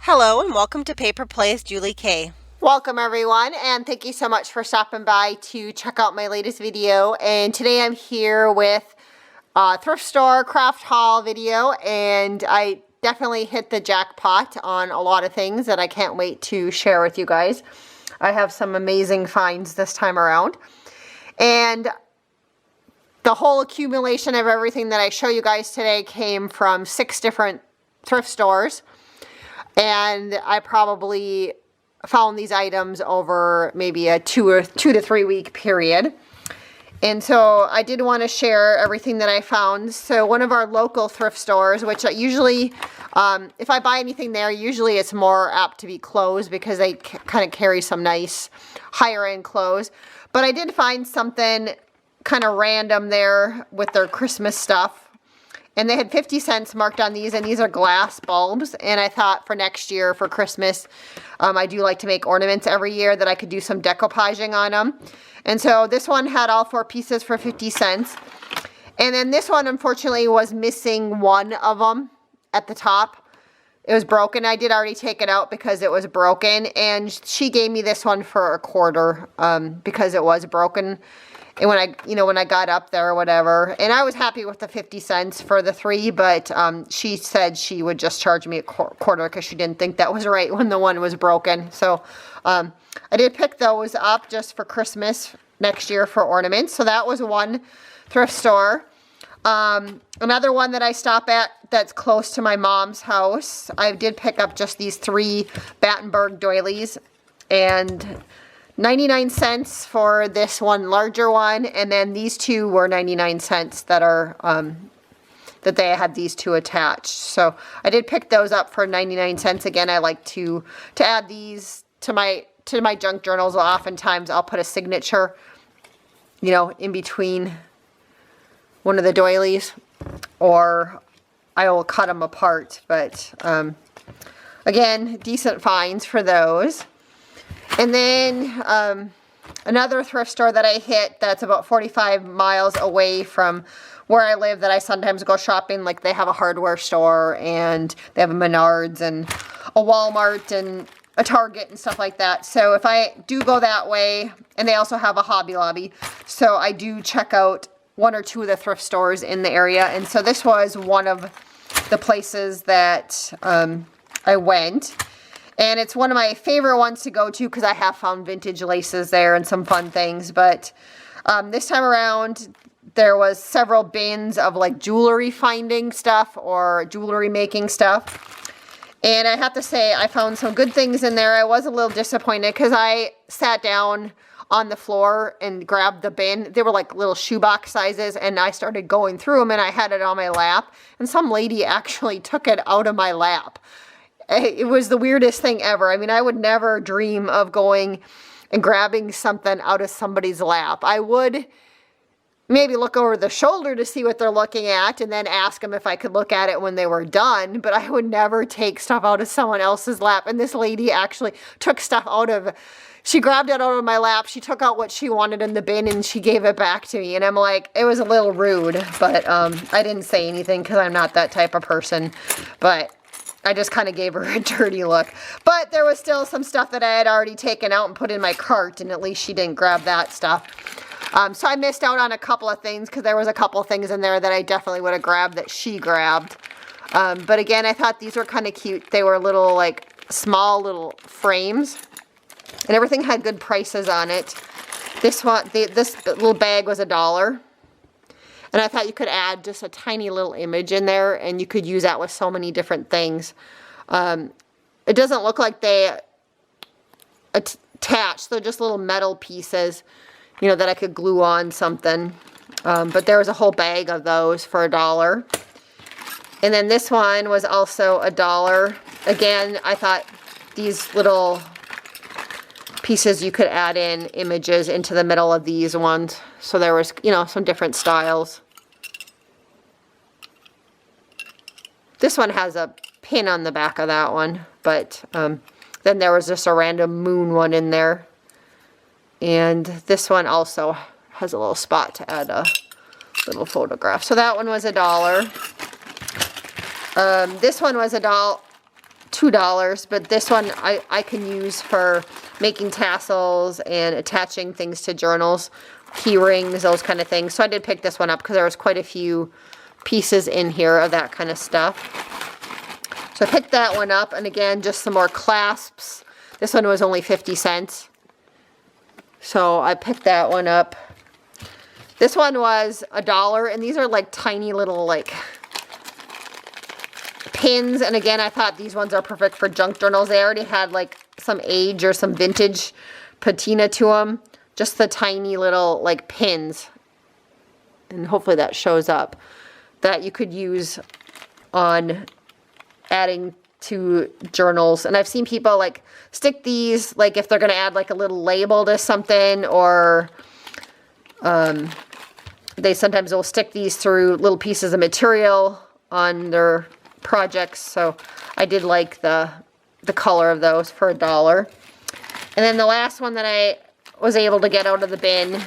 Hello and welcome to Paper Plays Julie K. Welcome everyone, and thank you so much for stopping by to check out my latest video. And today I'm here with a thrift store craft haul video, and I definitely hit the jackpot on a lot of things that I can't wait to share with you guys. I have some amazing finds this time around, and the whole accumulation of everything that I show you guys today came from 6 different thrift stores. And I probably found these items over maybe a 2 to 3 week period. And so I did want to share everything that I found. So one of our local thrift stores, which I usually, if I buy anything there, usually it's more apt to be clothes because they kind of carry some nice higher end clothes. But I did find something kind of random there with their Christmas stuff. And they had 50 cents marked on these, and these are glass bulbs. And I thought for next year, for Christmas, I do like to make ornaments every year, that I could do some decoupaging on them. And so this one had all 4 pieces for 50 cents. And then this one, unfortunately, was missing one of them at the top. It was broken. I did already take it out because it was broken. And she gave me this one for a quarter because it was broken. And when I got up there or whatever, and I was happy with the 50 cents for the 3, but she said she would just charge me a quarter because she didn't think that was right when the one was broken. So I did pick those up just for Christmas next year for ornaments. So that was one thrift store. Another one that I stop at that's close to my mom's house, I did pick up just these 3 Battenberg doilies, and 99 cents for this one larger one, and then these 2 were 99 cents that are that they had these 2 attached. So I did pick those up for 99 cents. Again, I like to add these to my junk journals. Oftentimes I'll put a signature, in between one of the doilies, or I will cut them apart. But again, decent finds for those. And then another thrift store that I hit that's about 45 miles away from where I live that I sometimes go shopping. Like, they have a hardware store, and they have a Menards and a Walmart and a Target and stuff like that. So if I do go that way, and they also have a Hobby Lobby, so I do check out 1 or 2 of the thrift stores in the area. And so this was one of the places that I went. And it's one of my favorite ones to go to because I have found vintage laces there and some fun things. But this time around, there was several bins of like jewelry finding stuff or jewelry making stuff. And I have to say, I found some good things in there. I was a little disappointed because I sat down on the floor and grabbed the bin. They were like little shoebox sizes, and I started going through them, and I had it on my lap. And some lady actually took it out of my lap. It was the weirdest thing ever. I mean, I would never dream of going and grabbing something out of somebody's lap. I would maybe look over the shoulder to see what they're looking at and then ask them if I could look at it when they were done. But I would never take stuff out of someone else's lap. And this lady actually took stuff she grabbed it out of my lap. She took out what she wanted in the bin and she gave it back to me. And I'm like, it was a little rude, but I didn't say anything because I'm not that type of person. But I just kind of gave her a dirty look. But there was still some stuff that I had already taken out and put in my cart, and at least she didn't grab that stuff. So I missed out on a couple of things because there was a couple of things in there that I definitely would have grabbed that she grabbed. But again, I thought these were kind of cute. They were little, like, small little frames, and everything had good prices on it. This little bag was $1. And I thought you could add just a tiny little image in there, and you could use that with so many different things. It doesn't look like they attach. They're just little metal pieces, that I could glue on something. But there was a whole bag of those for $1. And then this one was also $1. Again, I thought these little pieces, you could add in images into the middle of these ones. So there was, some different styles. This one has a pin on the back of that one, but then there was just a random moon one in there. And this one also has a little spot to add a little photograph. So that one was $1. This one was $1. $2, but this one I can use for making tassels and attaching things to journals, key rings, those kind of things. So I did pick this one up because there was quite a few pieces in here of that kind of stuff. So I picked that one up, and again, just some more clasps. This one was only 50 cents. So I picked that one up. This one was $1, and these are like tiny little like pins, and again, I thought these ones are perfect for junk journals. They already had like some age or some vintage patina to them. Just the tiny little like pins, and hopefully that shows up, that you could use on adding to journals. And I've seen people like stick these, like if they're going to add like a little label to something, or they sometimes will stick these through little pieces of material on their projects. So I did like the color of those for $1. And then the last one that I was able to get out of the bin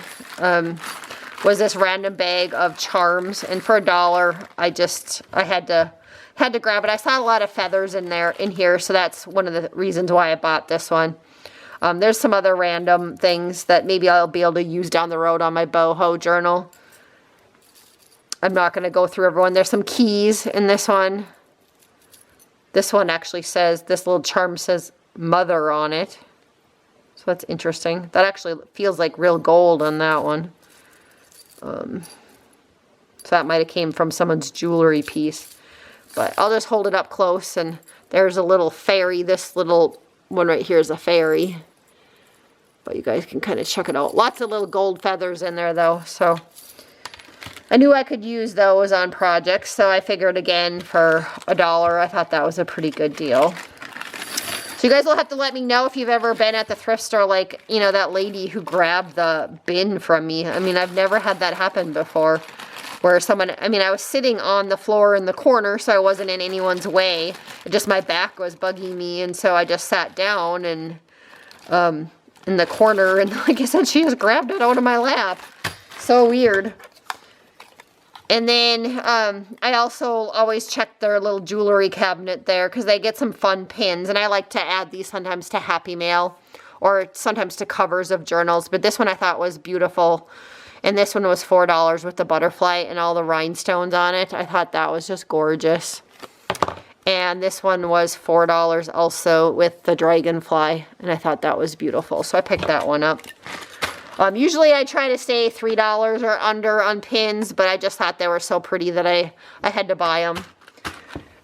was this random bag of charms, and for $1 I had to grab it. I saw a lot of feathers in here, so that's one of the reasons why I bought this one. There's some other random things that maybe I'll be able to use down the road on my boho journal. I'm not going to go through everyone. There's some keys in this one. This one actually says, this little charm says mother on it. So that's interesting. That actually feels like real gold on that one. So that might have came from someone's jewelry piece. But I'll just hold it up close, and there's a little fairy. This little one right here is a fairy. But you guys can kind of check it out. Lots of little gold feathers in there though, so I knew I could use those on projects, so I figured again for $1, I thought that was a pretty good deal. So you guys will have to let me know if you've ever been at the thrift store, like, you know, that lady who grabbed the bin from me. I mean, I've never had that happen before, where someone, I mean, I was sitting on the floor in the corner, so I wasn't in anyone's way. It just, my back was bugging me, and so I just sat down and in the corner, and like I said, she just grabbed it out of my lap. So weird. And then I also always check their little jewelry cabinet there, because they get some fun pins. And I like to add these sometimes to Happy Mail, or sometimes to covers of journals. But this one I thought was beautiful. And this one was $4 with the butterfly and all the rhinestones on it. I thought that was just gorgeous. And this one was $4 also with the dragonfly. And I thought that was beautiful. So I picked that one up. Usually I try to stay $3 or under on pins, but I just thought they were so pretty that I had to buy them.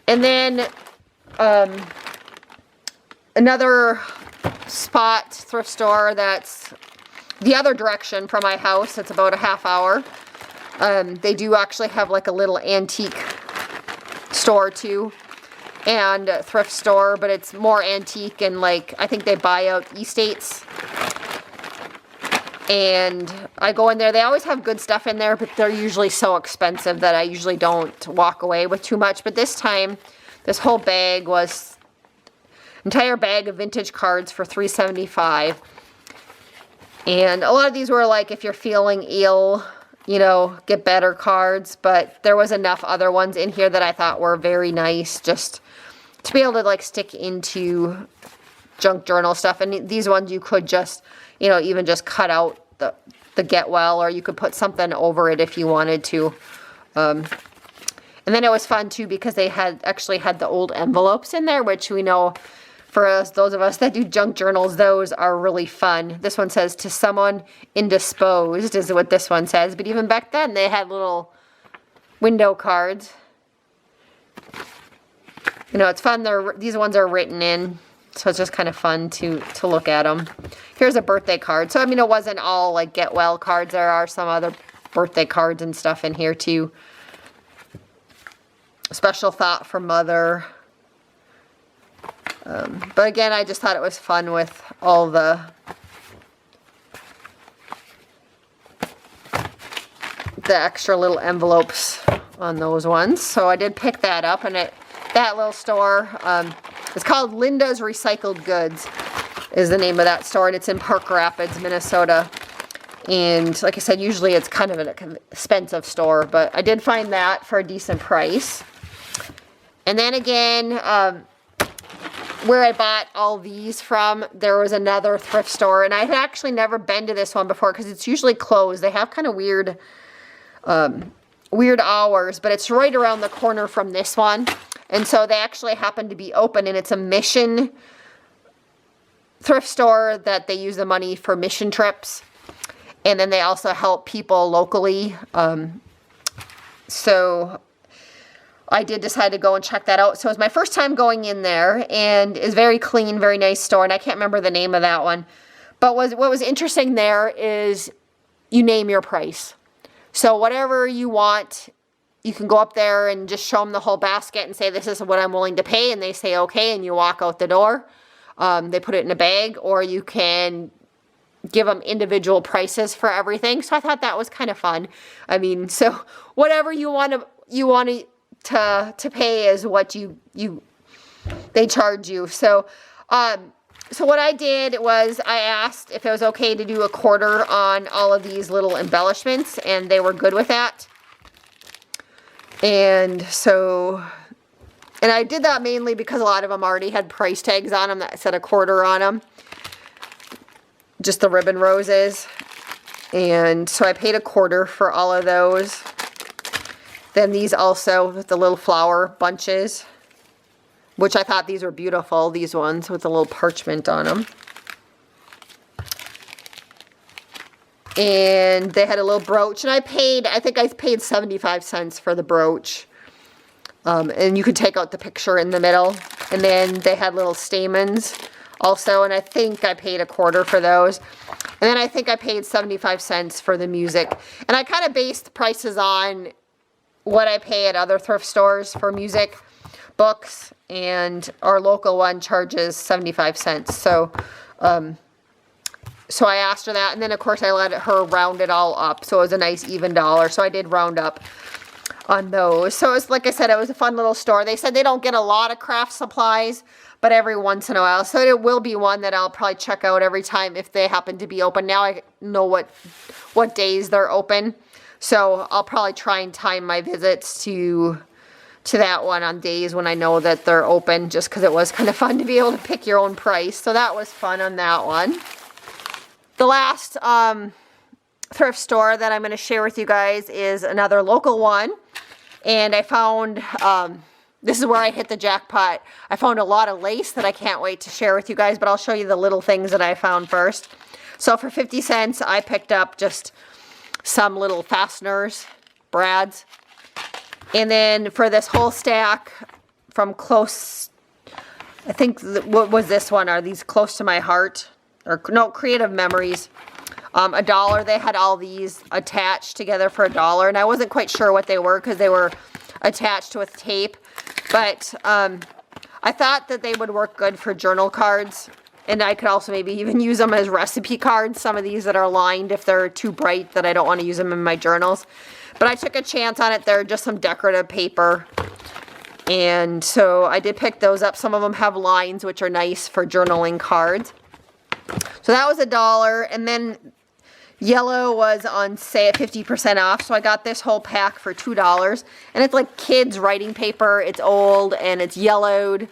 And then another spot thrift store that's the other direction from my house. It's about a half hour. They do actually have like a little antique store too, and a thrift store, but it's more antique, and like I think they buy out estates. And I go in there. They always have good stuff in there, but they're usually so expensive that I usually don't walk away with too much. But this time, this whole bag was entire bag of vintage cards for $3.75. And a lot of these were like, if you're feeling ill, you know, get better cards. But there was enough other ones in here that I thought were very nice, just to be able to like stick into junk journal stuff. And these ones you could just, you know, even just cut out the get well, or you could put something over it if you wanted to. And then it was fun too, because they actually had the old envelopes in there, which we know for us, those of us that do junk journals, those are really fun. This one says, to someone indisposed, is what this one says. But even back then, they had little window cards. You know, it's fun. These ones are written in. So it's just kind of fun to look at them. Here's a birthday card. So, I mean, it wasn't all like get well cards. There are some other birthday cards and stuff in here too. Special thought for mother. But again, I just thought it was fun with all the extra little envelopes on those ones. So I did pick that up, and that little store, it's called Linda's Recycled Goods is the name of that store, and it's in Park Rapids, Minnesota. And like I said, usually it's kind of an expensive store, but I did find that for a decent price. And then again, where I bought all these from, there was another thrift store, and I had actually never been to this one before because it's usually closed. They have kind of weird hours, but it's right around the corner from this one. And so they actually happen to be open, and it's a mission thrift store that they use the money for mission trips. And then they also help people locally. So I did decide to go and check that out. So it was my first time going in there, and it's very clean, very nice store. And I can't remember the name of that one. But what was interesting there is you name your price. So whatever you want, you can go up there and just show them the whole basket and say, this is what I'm willing to pay. And they say, okay, and you walk out the door. They put it in a bag, or you can give them individual prices for everything. So I thought that was kind of fun. I mean, so whatever you want to pay is what they charge you. So so what I did was I asked if it was okay to do a quarter on all of these little embellishments, and they were good with that. And so, and I did that mainly because a lot of them already had price tags on them that said a quarter on them. Just the ribbon roses. And so I paid a quarter for all of those. Then these also with the little flower bunches, which I thought these were beautiful, these ones with the little parchment on them. And they had a little brooch, and I think I paid 75 cents for the brooch. And you could take out the picture in the middle. And then they had little stamens also, and I think I paid a quarter for those. And then I think I paid 75 cents for the music. And I kind of based prices on what I pay at other thrift stores for music books, and our local one charges 75 cents. So, so I asked her that, and then of course I let her round it all up, so it was a nice even dollar. So I did round up on those. So it was, like I said, it was a fun little store. They said they don't get a lot of craft supplies, but every once in a while. So it will be one that I'll probably check out every time if they happen to be open. Now I know what days they're open. So I'll probably try and time my visits to that one on days when I know that they're open, just because it was kind of fun to be able to pick your own price. So that was fun on that one. The last thrift store that I'm going to share with you guys is another local one. And I found, this is where I hit the jackpot. I found a lot of lace that I can't wait to share with you guys, but I'll show you the little things that I found first. So for 50 cents, I picked up just some little fasteners, brads. And then for this whole stack from Close, I think, what was this one? Are these Close to My Heart? Or no, Creative Memories. $1. They had all these attached together for $1. And I wasn't quite sure what they were because they were attached with tape. But I thought that they would work good for journal cards. And I could also maybe even use them as recipe cards. Some of these that are lined if they're too bright that I don't want to use them in my journals. But I took a chance on it. They're just some decorative paper. And so I did pick those up. Some of them have lines, which are nice for journaling cards. So that was $1. And then yellow was on sale, 50% off. So I got this whole pack for $2. And it's like kids' writing paper. It's old and it's yellowed.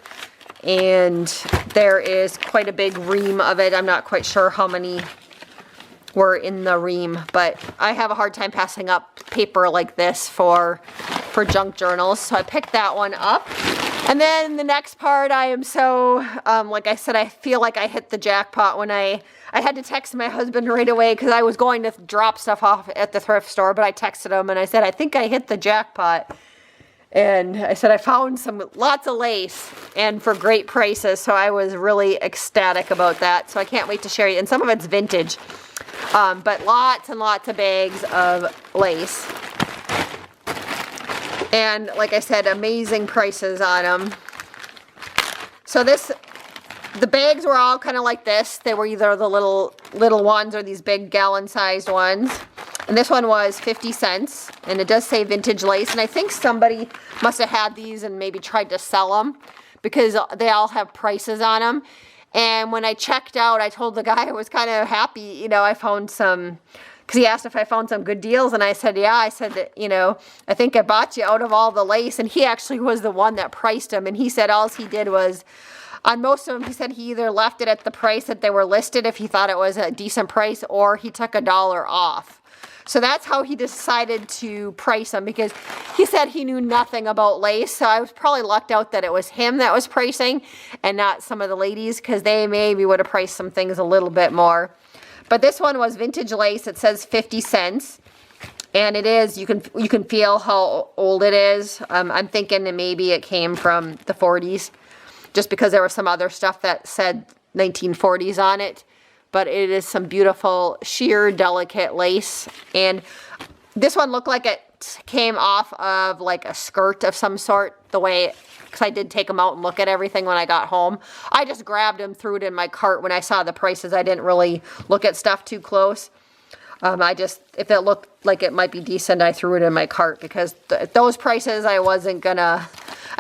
And there is quite a big ream of it. I'm not quite sure how many were in the ream, but I have a hard time passing up paper like this for junk journals. So I picked that one up. And then the next part, I am so, like I said, I feel like I hit the jackpot when I had to text my husband right away because I was going to drop stuff off at the thrift store, but I texted him and I said, I think I hit the jackpot. And I said, I found lots of lace and for great prices. So I was really ecstatic about that. So I can't wait to share you. And some of it's vintage, but lots and lots of bags of lace. And like I said, amazing prices on them. So the bags were all kind of like this. They were either the little ones or these big gallon-sized ones. And this one was 50 cents. And it does say vintage lace. And I think somebody must have had these and maybe tried to sell them because they all have prices on them. And when I checked out, I told the guy I was kind of happy. You know, I found some, because he asked if I found some good deals. And I said, yeah. I said that, you know, I think I bought you out of all the lace. And he actually was the one that priced them. And he said all he did was On most of them, he said he either left it at the price that they were listed if he thought it was a decent price, or he took $1 off. So that's how he decided to price them, because he said he knew nothing about lace. So I was probably lucked out that it was him that was pricing and not some of the ladies, because they maybe would have priced some things a little bit more. But this one was vintage lace. It says 50 cents. And it is, you can feel how old it is. I'm thinking that maybe it came from the 40s, just because there was some other stuff that said 1940s on it. But it is some beautiful, sheer, delicate lace. And this one looked like it came off of like a skirt of some sort, the way, because I did take them out and look at everything when I got home. I just grabbed them, threw it in my cart when I saw the prices. I didn't really look at stuff too close. If it looked like it might be decent, I threw it in my cart, because those prices I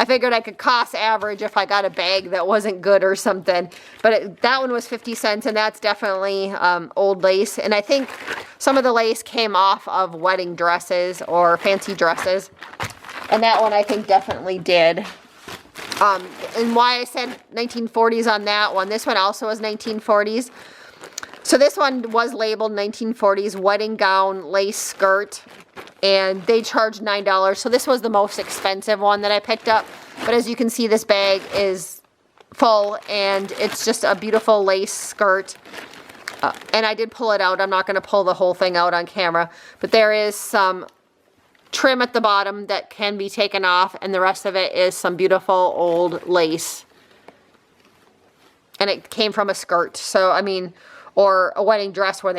figured I could cost average if I got a bag that wasn't good or something. But that one was 50 cents, and that's definitely old lace. And I think some of the lace came off of wedding dresses or fancy dresses. And that one I think definitely did. And why I said 1940s on that one, this one also was 1940s. So this one was labeled 1940s wedding gown lace skirt, and they charged $9. So this was the most expensive one that I picked up. But as you can see, this bag is full, and it's just a beautiful lace skirt. And I did pull it out. I'm not going to pull the whole thing out on camera, but there is some trim at the bottom that can be taken off, and the rest of it is some beautiful old lace. And it came from a skirt. So, I mean, or a wedding dress where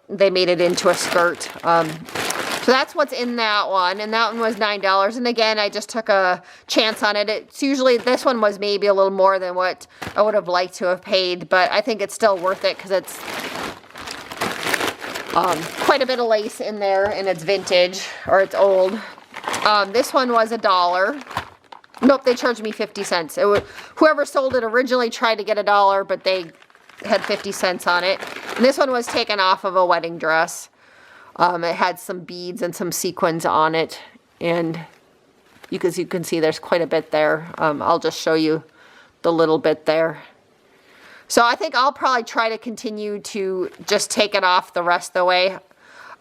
they made it into a skirt. So that's what's in that one, and that one was $9. And again, I just took a chance on it. It's usually, this one was maybe a little more than what I would have liked to have paid, but I think it's still worth it, because it's quite a bit of lace in there, and it's vintage, or it's old. This one was $1. Nope, they charged me 50 cents. Whoever sold it originally tried to get $1, but they had 50 cents on it. And this one was taken off of a wedding dress. It had some beads and some sequins on it, and you can see there's quite a bit there. I'll just show you the little bit there. So I think I'll probably try to continue to just take it off the rest of the way.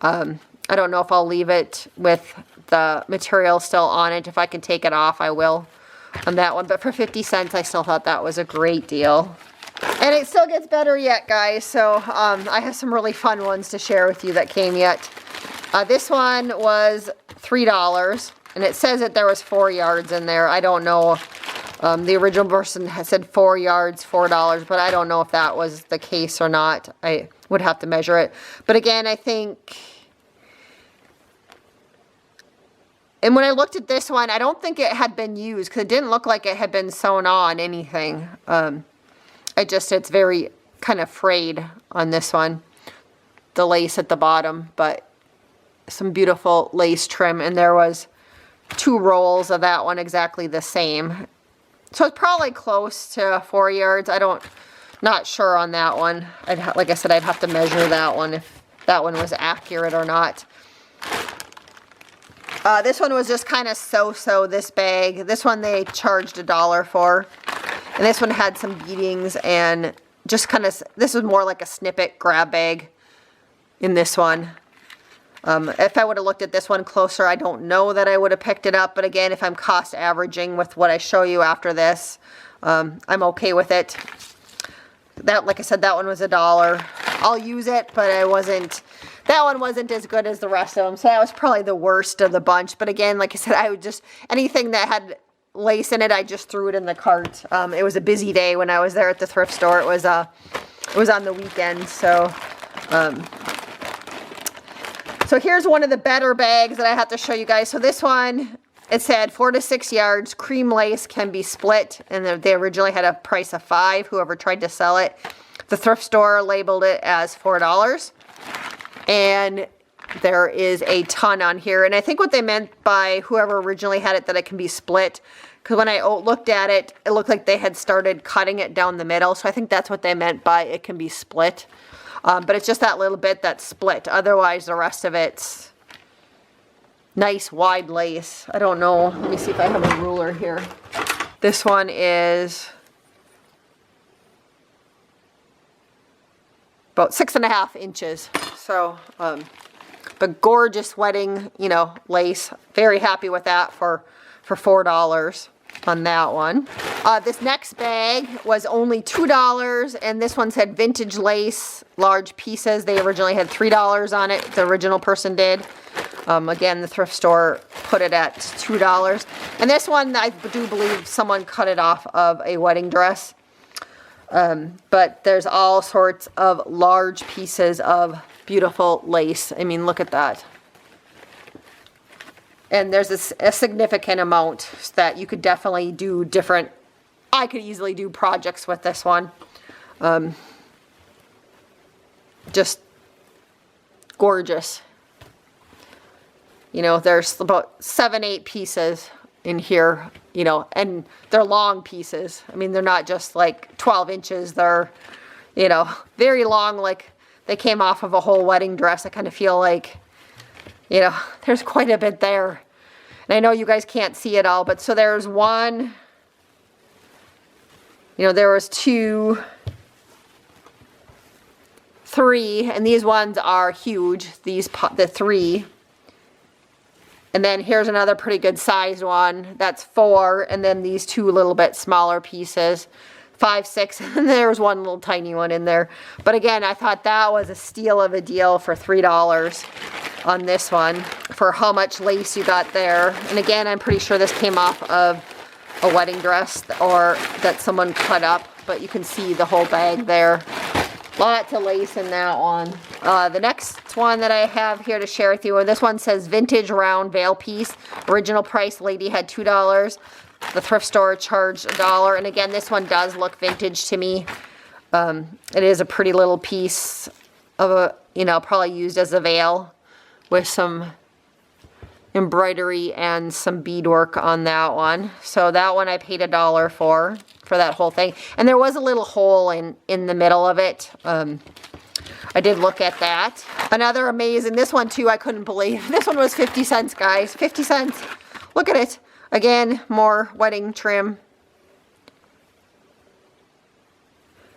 I don't know if I'll leave it with the material still on it. If I can take it off, I will on that one. But for 50 cents, I still thought that was a great deal. And it still gets better yet, guys. So I have some really fun ones to share with you that came yet. This one was $3, and it says that there was 4 yards in there. I don't know. The original person had said 4 yards, $4, but I don't know if that was the case or not. I would have to measure it. But again, I think, and when I looked at this one, I don't think it had been used, because it didn't look like it had been sewn on anything. It's very kind of frayed on this one, the lace at the bottom, but some beautiful lace trim, and there was 2 rolls of that one exactly the same. So it's probably close to 4 yards. Not sure on that one. Like I said, I'd have to measure that one if that one was accurate or not. This one was just kind of so-so, this bag. This one they charged $1 for. And this one had some beadings, and just kind of, this was more like a snippet grab bag in this one. If I would have looked at this one closer, I don't know that I would have picked it up. But again, if I'm cost averaging with what I show you after this, I'm okay with it. Like I said, that one was $1. I'll use it, but that one wasn't as good as the rest of them. So that was probably the worst of the bunch. But again, like I said, anything that had lace in it, I just threw it in the cart. It was a busy day when I was there at the thrift store. It was on the weekend, so here's one of the better bags that I have to show you guys. So this one, it said 4 to 6 yards, cream lace, can be split, and they originally had a price of $5, whoever tried to sell it. The thrift store labeled it as $4, and there is a ton on here. And I think what they meant by whoever originally had it, that it can be split, because when I looked at it, it looked like they had started cutting it down the middle. So I think that's what they meant by it can be split. But it's just that little bit that's split. Otherwise, the rest of it's nice wide lace. I don't know. Let me see if I have a ruler here. This one is about 6.5 inches. So, but gorgeous wedding, you know, lace. Very happy with that for $4 on that one. This next bag was only $2, and this one said vintage lace, large pieces. They originally had $3 on it. The original person did. Again, the thrift store put it at $2. And this one, I do believe someone cut it off of a wedding dress. But there's all sorts of large pieces of beautiful lace. I mean, look at that. And there's a significant amount that you could definitely do different. I could easily do projects with this one. Just gorgeous. You know, there's about 7-8 pieces in here, you know, and they're long pieces. I mean, they're not just like 12 inches. They're, you know, very long, like they came off of a whole wedding dress. I kind of feel like, you know, there's quite a bit there. And I know you guys can't see it all, but so there's one, you know, there was 2, 3, and these ones are huge, the 3. And then here's another pretty good sized one. That's 4. And then these 2 little bit smaller pieces. 5, 6. And there's one little tiny one in there. But again, I thought that was a steal of a deal for $3 on this one. For how much lace you got there. And again, I'm pretty sure this came off of a wedding dress or that someone cut up. But you can see the whole bag there. Lots of lace in that one. The next one that I have here to share with you, and this one says vintage round veil piece. Original price, lady had $2. The thrift store charged $1. And again, this one does look vintage to me. It is a pretty little piece of a, you know, probably used as a veil with some embroidery and some beadwork on that one. So that one I paid $1 for that whole thing. And there was a little hole in the middle of it. I did look at that. Another amazing, this one too, I couldn't believe. This one was 50 cents, guys. 50 cents. Look at it. Again, more wedding trim.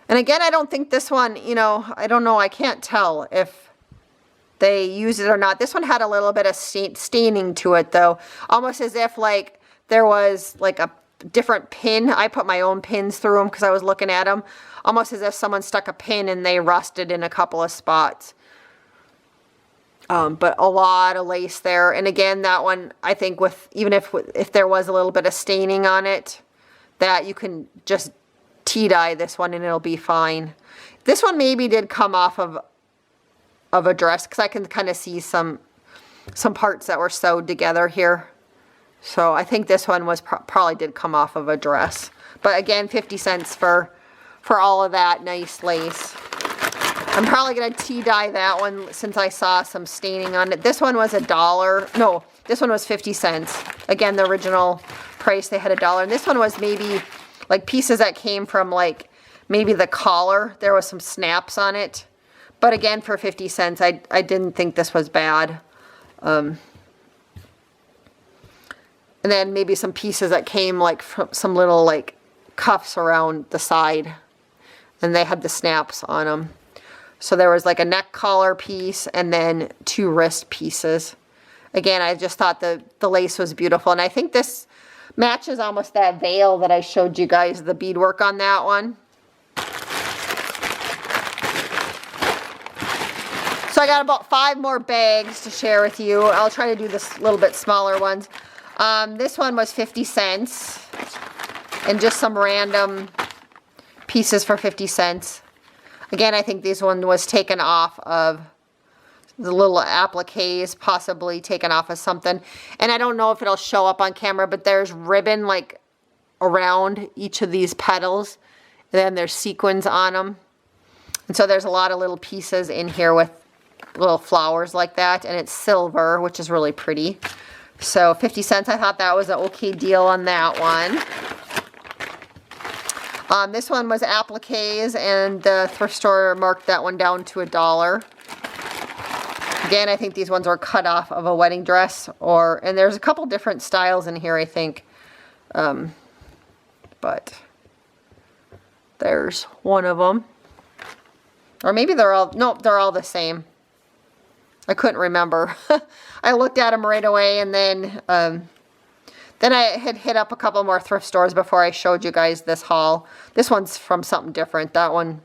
And again, I don't think this one, you know, I don't know. I can't tell if they use it or not. This one had a little bit of staining to it though. Almost as if like there was like a different pin. I put my own pins through them because I was looking at them. Almost as if someone stuck a pin and they rusted in a couple of spots. But a lot of lace there. And again, that one, I think with, even if there was a little bit of staining on it, that you can just tea dye this one and it'll be fine. This one maybe did come off of a dress because I can kind of see some parts that were sewed together here. So I think this one was probably did come off of a dress. But again, 50 cents for all of that nice lace. I'm probably going to tea dye that one since I saw some staining on it. This one was $1. No, this one was 50 cents. Again, the original price, they had $1. And this one was maybe like pieces that came from like maybe the collar. There was some snaps on it. But again, for 50 cents, I didn't think this was bad. And then maybe some pieces that came like from some little like cuffs around the side. And they had the snaps on them. So there was like a neck collar piece and then 2 wrist pieces. Again, I just thought the lace was beautiful. And I think this matches almost that veil that I showed you guys, the beadwork on that one. So I got about 5 more bags to share with you. I'll try to do this little bit smaller ones. This one was 50 cents. And just some random pieces for 50 cents. Again, I think this one was taken off of the little appliques, possibly taken off of something. And I don't know if it'll show up on camera, but there's ribbon like around each of these petals. And then there's sequins on them. And so there's a lot of little pieces in here with little flowers like that. And it's silver, which is really pretty. So 50 cents, I thought that was an okay deal on that one. This one was appliques, and the thrift store marked that one down to $1. Again, I think these ones were cut off of a wedding dress, and there's a couple different styles in here, I think. But there's one of them. Or maybe they're all, nope, they're all the same. I couldn't remember. I looked at them right away, and then I had hit up a couple more thrift stores before I showed you guys this haul. This one's from something different. That one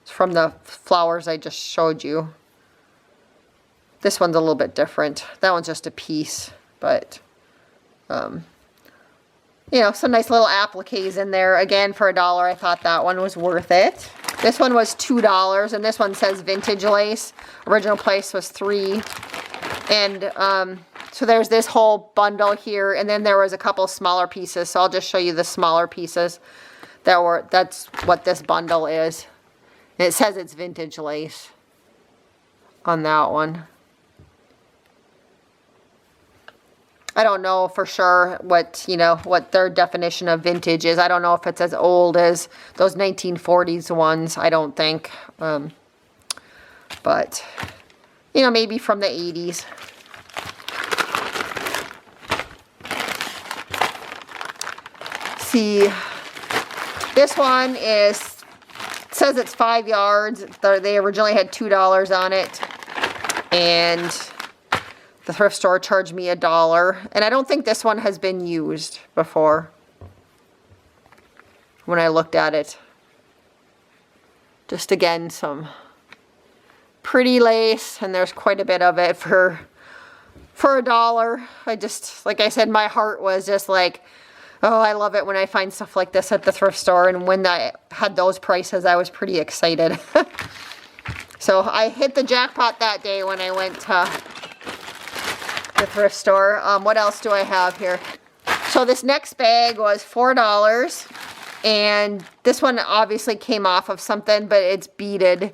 is from the flowers I just showed you. This one's a little bit different. That one's just a piece, but you know, some nice little appliques in there. Again, for $1, I thought that one was worth it. This one was $2, and this one says vintage lace. Original price was $3. And so there's this whole bundle here, and then there was a couple smaller pieces. So I'll just show you the smaller pieces that's what this bundle is. And it says it's vintage lace on that one. I don't know for sure what their definition of vintage is. I don't know if it's as old as those 1940s ones. I don't think. But, you know, maybe from the 80s. See, this one says it's 5 yards. They originally had $2 on it. And the thrift store charged me $1, and I don't think this one has been used before when I looked at it. Just again, some pretty lace, and there's quite a bit of it for $1. I just, like I said, my heart was just like, oh, I love it when I find stuff like this at the thrift store, and when I had those prices, I was pretty excited. So I hit the jackpot that day when I went to the thrift store. What else do I have here? So this next bag was $4, and this one obviously came off of something, but it's beaded,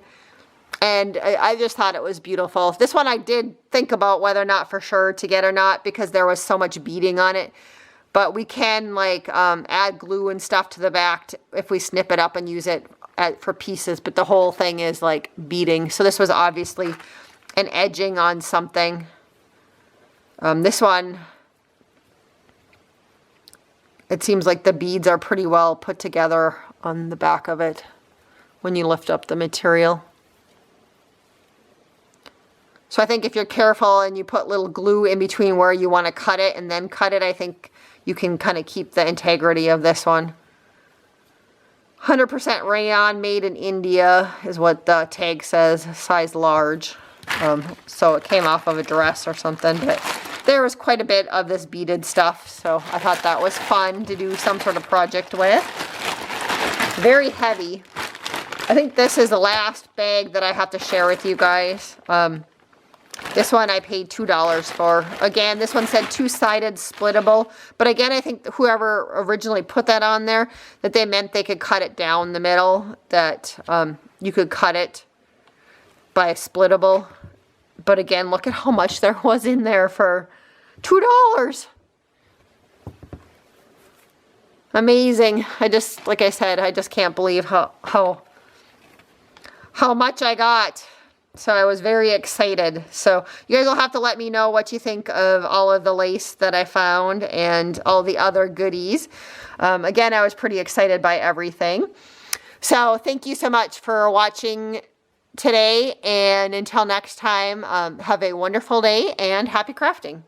and I just thought it was beautiful. This one I did think about whether or not for sure to get or not, because there was so much beading on it, but we can like add glue and stuff to the back if we snip it up and use it for pieces, but the whole thing is like beading. So this was obviously an edging on something. This one, it seems like the beads are pretty well put together on the back of it when you lift up the material. So I think if you're careful and you put little glue in between where you want to cut it and then cut it, I think you can kind of keep the integrity of this one. 100% rayon, made in India is what the tag says, size large. So it came off of a dress or something, but there was quite a bit of this beaded stuff, so I thought that was fun to do some sort of project with. Very heavy. I think this is the last bag that I have to share with you guys. This one I paid $2 for. Again, this one said two-sided splittable, but again, I think whoever originally put that on there, that they meant they could cut it down the middle, that you could cut it by splittable. But again, look at how much there was in there for $2. Amazing. I just, like I said, I just can't believe how much I got. So I was very excited. So you guys will have to let me know what you think of all of the lace that I found and all the other goodies. Again, I was pretty excited by everything. So thank you so much for watching today, and until next time, have a wonderful day and happy crafting.